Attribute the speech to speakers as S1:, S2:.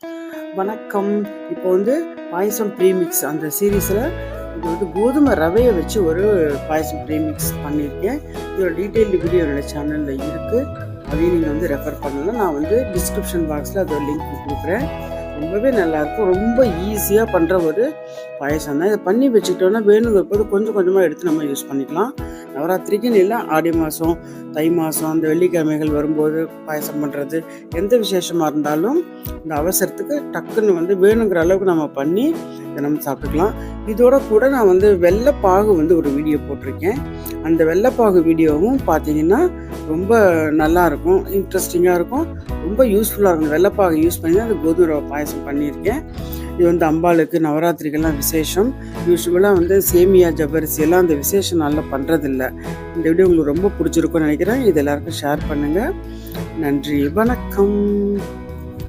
S1: வணக்கம். இப்போ வந்து பாயசம் ப்ரீமிக்ஸ் அந்த சீரீஸில் இது வந்து கோதுமை ரவையை வச்சு ஒரு பாயசம் ப்ரீமிக்ஸ் பண்ணியிருக்கேன். இதோட டீட்டெயில்டு வீடியோ என்னோட சேனலில் இருக்குது. அதையும் நீங்கள் வந்து ரெஃபர் பண்ணலாம். நான் வந்து டிஸ்கிரிப்ஷன் பாக்ஸில் அதோட லிங்க் கொடுக்குறேன். ரொம்பவே நல்லாயிருக்கும். ரொம்ப ஈஸியாக பண்ணுற ஒரு பாயசம் தான். இதை பண்ணி வச்சுக்கிட்டோன்னா வேணுங்கிற போது கொஞ்சம் கொஞ்சமாக எடுத்து நம்ம யூஸ் பண்ணிக்கலாம். நவராத்திரிக்குன்னு இல்லை, ஆடி மாதம், தை மாதம், அந்த வெள்ளிக்கிழமைகள் வரும்போது பாயசம் பண்ணுறது, எந்த விசேஷமாக இருந்தாலும் இந்த அவசரத்துக்கு டக்குன்னு வந்து வேணுங்கிற அளவுக்கு நம்ம பண்ணி இதை நம்ம சாப்பிட்டுக்கலாம். இதோட கூட நான் வந்து வெள்ளைப்பாகு வந்து ஒரு வீடியோ போட்டிருக்கேன். அந்த வெள்ளைப்பாகு வீடியோவும் பார்த்தீங்கன்னா ரொம்ப நல்லாயிருக்கும், இன்ட்ரெஸ்டிங்காக இருக்கும், ரொம்ப யூஸ்ஃபுல்லாக இருக்கும். வெள்ளைப்பாகு யூஸ் பண்ணி தான் அந்த கோதுமை ரவை பாயசம் பண்ணியிருக்கேன். இது வந்து அம்பாளுக்கு நவராத்திரிக்கெல்லாம் விசேஷம். யூஸ்வலாக வந்து சேமியா ஜவ்வரிசி எல்லாம் அந்த விசேஷம் நாளில் பண்ணுறதில்ல. இந்த வீடியோ உங்களுக்கு ரொம்ப பிடிச்சிருக்கும்னு நினைக்கிறேன். இது எல்லாருக்கும் ஷேர் பண்ணுங்கள். நன்றி, வணக்கம்.